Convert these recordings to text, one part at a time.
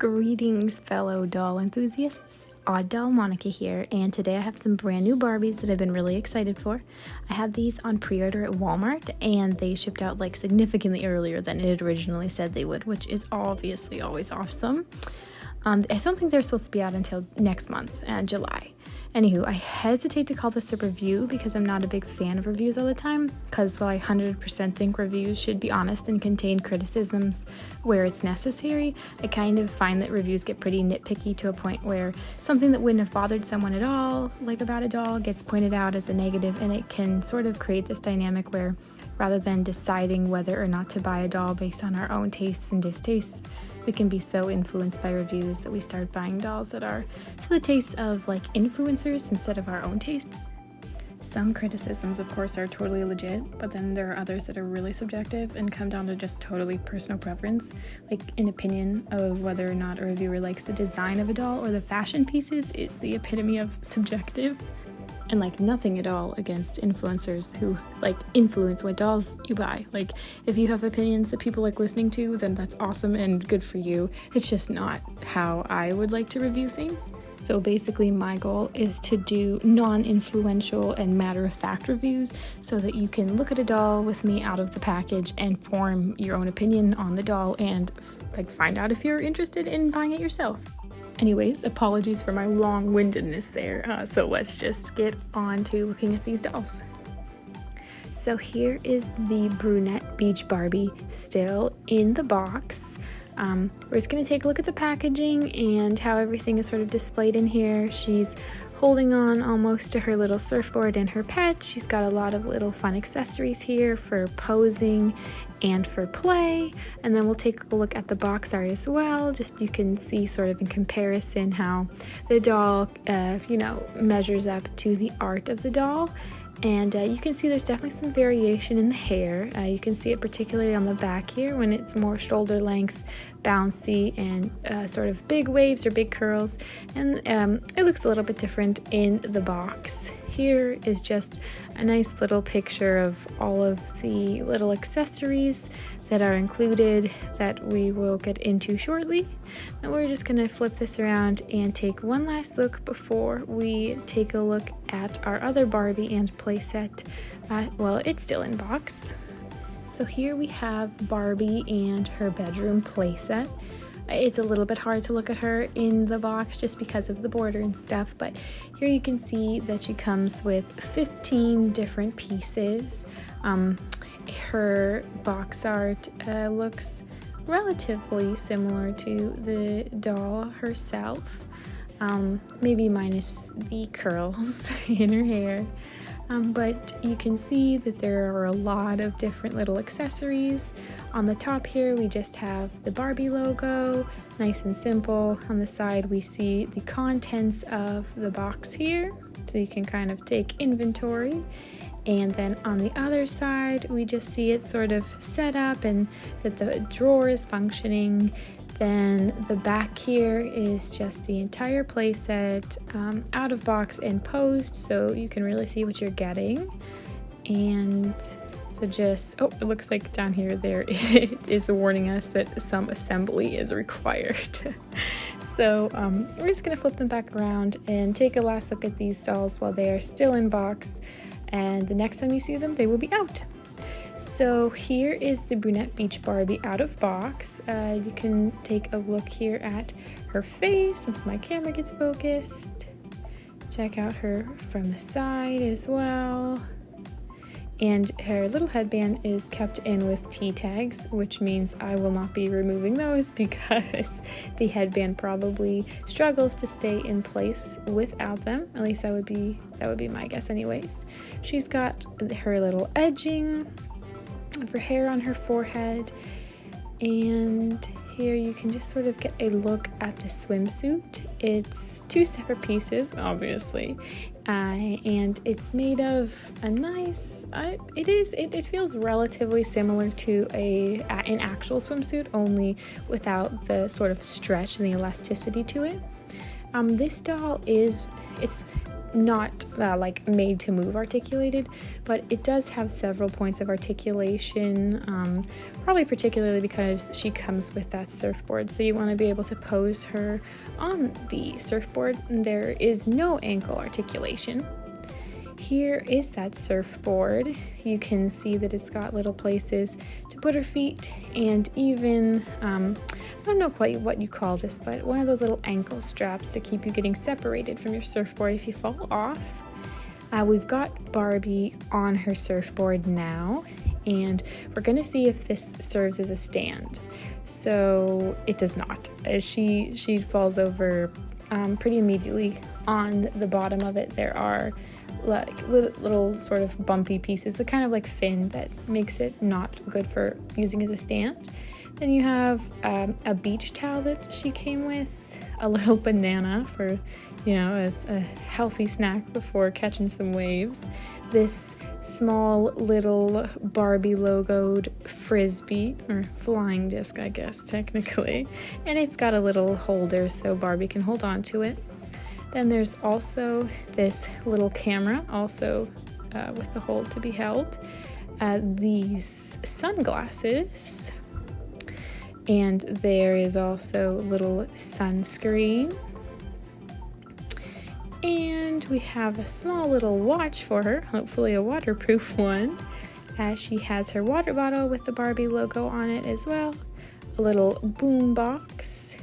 Greetings, fellow doll enthusiasts. Odd Doll Monica here, and today I have some brand new Barbies that I've been really excited for. I had these on pre-order at Walmart, and they shipped out like significantly earlier than it had originally said they would, which is obviously always awesome. I don't think they're supposed to be out until next month, July. Anywho, I hesitate to call this a review because I'm not a big fan of reviews all the time, because while I 100% think reviews should be honest and contain criticisms where it's necessary, I kind of find that reviews get pretty nitpicky to a point where something that wouldn't have bothered someone at all, like about a doll, gets pointed out as a negative, and it can sort of create this dynamic where rather than deciding whether or not to buy a doll based on our own tastes and distastes, we can be so influenced by reviews that we start buying dolls that are to the taste of like influencers instead of our own tastes. Some criticisms, of course, are totally legit, but then there are others that are really subjective and come down to just totally personal preference, like an opinion of whether or not a reviewer likes the design of a doll or the fashion pieces is the epitome of subjective. And like nothing at all against influencers who like influence what dolls you buy. Like if you have opinions that people like listening to, then that's awesome and good for you. It's just not how I would like to review things. So basically my goal is to do non-influential and matter-of-fact reviews so that you can look at a doll with me out of the package and form your own opinion on the doll and like find out if you're interested in buying it yourself. Anyways, apologies for my long-windedness there, so let's just get on to looking at these dolls. So here is the brunette beach Barbie still in the box. We're just going to take a look at the packaging and how everything is sort of displayed in here. She's holding on almost to her little surfboard and her pet. She's got a lot of little fun accessories here for posing and for play. And then we'll take a look at the box art as well. Just you can see sort of in comparison how the doll, measures up to the art of the doll. And you can see there's definitely some variation in the hair. You can see it particularly on the back here when it's more shoulder length, bouncy, and sort of big waves or big curls. And it looks a little bit different in the box. Here is just a nice little picture of all of the little accessories that are included that we will get into shortly. And we're just going to flip this around and take one last look before we take a look at our other Barbie and playset. Well, it's still in box. So here we have Barbie and her bedroom playset. It's a little bit hard to look at her in the box just because of the border and stuff, but here you can see that she comes with 15 different pieces. Her box art looks relatively similar to the doll herself, maybe minus the curls in her hair. But you can see that there are a lot of different little accessories. On the top here we just have the Barbie logo, nice and simple. On the side we see the contents of the box here, so you can kind of take inventory. And then on the other side we just see it sort of set up and that the drawer is functioning. Then the back here is just the entire playset, out of box and posed, so you can really see what you're getting. And so just, it looks like down here there it is warning us that some assembly is required. So we're just going to flip them back around and take a last look at these dolls while they are still in box. And the next time you see them, they will be out. So here is the brunette beach Barbie out of box. You can take a look here at her face since my camera gets focused. Check out her from the side as well. And her little headband is kept in with T-tags, which means I will not be removing those because the headband probably struggles to stay in place without them. At least that would be my guess anyways. She's got her little edging of her hair on her forehead, and here you can just sort of get a look at the swimsuit. It's two separate pieces, obviously, and it's made of a nice, it feels relatively similar to an actual swimsuit, only without the sort of stretch and the elasticity to it. This doll it's not like made to move articulated, but it does have several points of articulation, probably particularly because she comes with that surfboard. So you want to be able to pose her on the surfboard. There is no ankle articulation. Here is that surfboard. You can see that it's got little places to put her feet, and even, I don't know quite what you call this, but one of those little ankle straps to keep you getting separated from your surfboard if you fall off. We've got Barbie on her surfboard now, and we're gonna see if this serves as a stand. So it does not. As she falls over pretty immediately. On the bottom of it there are like little sort of bumpy pieces, the kind of like fin that makes it not good for using as a stand. Then you have a beach towel that she came with, a little banana for, you know, a healthy snack before catching some waves. This small little Barbie logoed frisbee, or flying disc I guess technically, and it's got a little holder so Barbie can hold on to it. Then there's also this little camera, also with the hold to be held. These sunglasses, and there is also little sunscreen. And we have a small little watch for her, hopefully a waterproof one. She has her water bottle with the Barbie logo on it as well, a little boom box,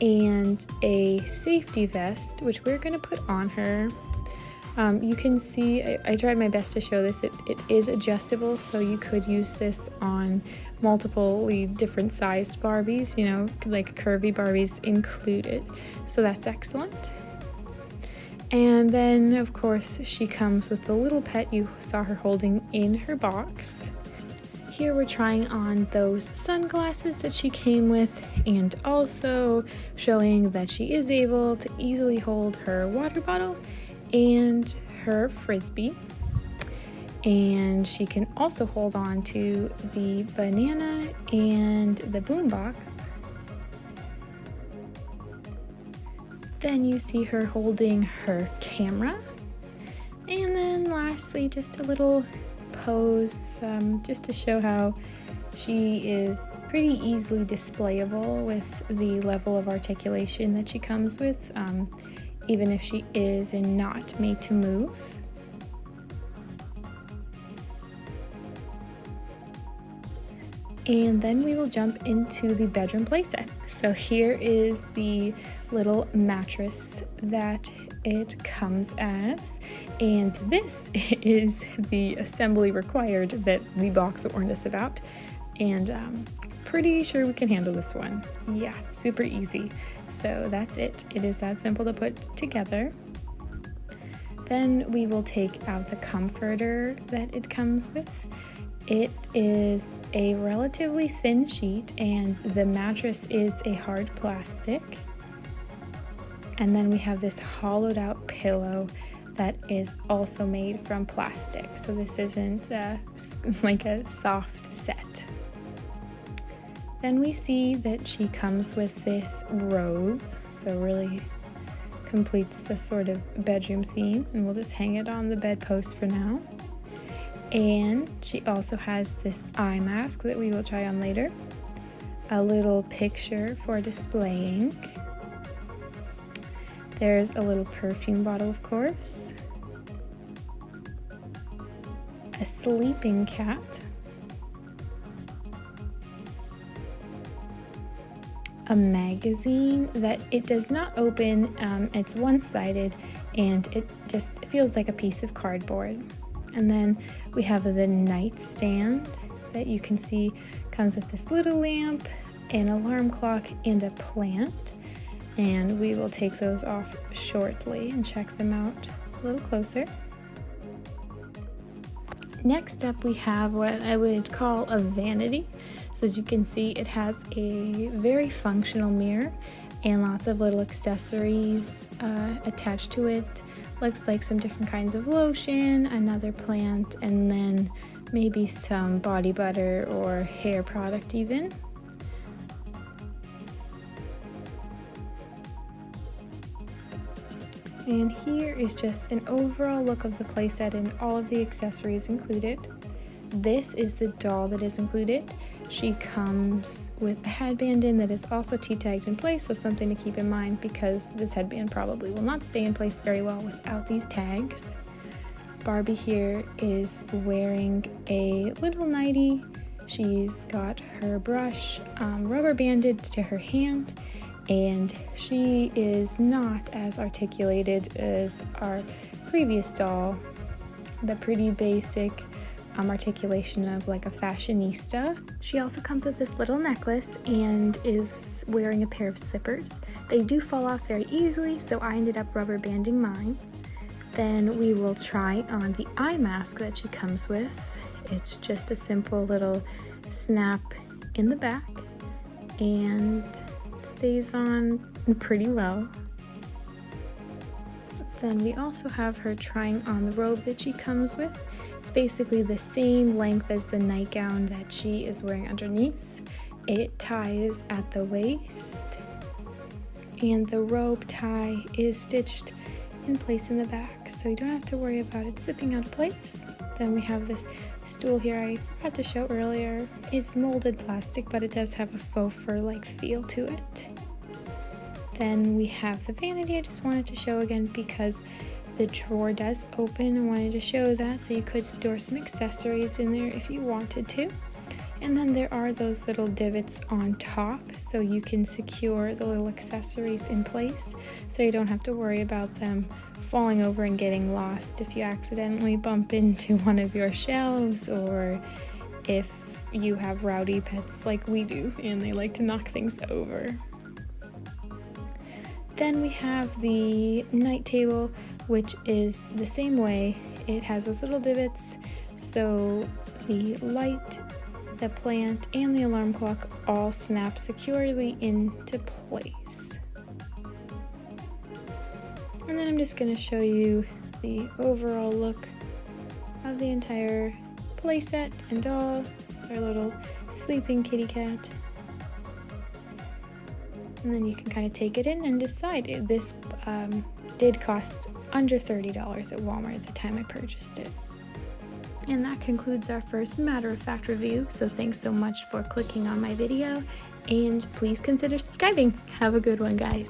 and a safety vest, which we're going to put on her. You can see, I tried my best to show this, it is adjustable, so you could use this on multiple different sized Barbies, you know, like curvy Barbies included, so that's excellent. And then, of course, she comes with the little pet you saw her holding in her box. Here we're trying on those sunglasses that she came with, and also showing that she is able to easily hold her water bottle and her frisbee. And she can also hold on to the banana and the boombox. Then you see her holding her camera. And then lastly, just a little pose, just to show how she is pretty easily displayable with the level of articulation that she comes with, even if she is not made to move. And then we will jump into the bedroom playset. So here is the little mattress that it comes as, and this is the assembly required that the box warned us about, and pretty sure we can handle this one. Yeah, super easy. So that's it. It is that simple to put together. Then we will take out the comforter that it comes with. It is a relatively thin sheet, and the mattress is a hard plastic. And then we have this hollowed out pillow that is also made from plastic. So this isn't like a soft set. Then we see that she comes with this robe, so really completes the sort of bedroom theme, and we'll just hang it on the bedpost for now. And she also has this eye mask that we will try on later, a little picture for displaying. There's a little perfume bottle, of course, a sleeping cat, a magazine that it does not open, it's one-sided, and it just feels like a piece of cardboard. And then we have the nightstand that you can see comes with this little lamp, an alarm clock, and a plant. And we will take those off shortly and check them out a little closer. Next up we have what I would call a vanity. So as you can see, it has a very functional mirror and lots of little accessories attached to it. Looks like some different kinds of lotion, another plant, and then maybe some body butter or hair product even. And here is just an overall look of the playset and all of the accessories included. This is the doll that is included. She comes with a headband in that is also T-tagged in place, so something to keep in mind because this headband probably will not stay in place very well without these tags. Barbie here is wearing a little nightie. She's got her brush rubber banded to her hand, and she is not as articulated as our previous doll, the pretty basic articulation of like a fashionista. She also comes with this little necklace and is wearing a pair of slippers. They do fall off very easily, so I ended up rubber banding mine. Then we will try on the eye mask that she comes with. It's just a simple little snap in the back and stays on pretty well. Then we also have her trying on the robe that she comes with. It's basically the same length as the nightgown that she is wearing underneath. It ties at the waist, and the robe tie is stitched in place in the back, so you don't have to worry about it slipping out of place. Then we have this stool here I forgot to show earlier. It's molded plastic, but it does have a faux fur-like feel to it. Then we have the vanity I just wanted to show again because the drawer does open. I wanted to show that, so you could store some accessories in there if you wanted to. And then there are those little divots on top, so you can secure the little accessories in place, so you don't have to worry about them falling over and getting lost if you accidentally bump into one of your shelves, or if you have rowdy pets like we do and they like to knock things over. Then we have the night table, which is the same way. It has those little divots, so the light, the plant, and the alarm clock all snap securely into place. And then I'm just going to show you the overall look of the entire playset and doll, our little sleeping kitty cat. And then you can kind of take it in and decide. This did cost under $30 at Walmart at the time I purchased it. And that concludes our first matter-of-fact review, so thanks so much for clicking on my video, and please consider subscribing. Have a good one, guys.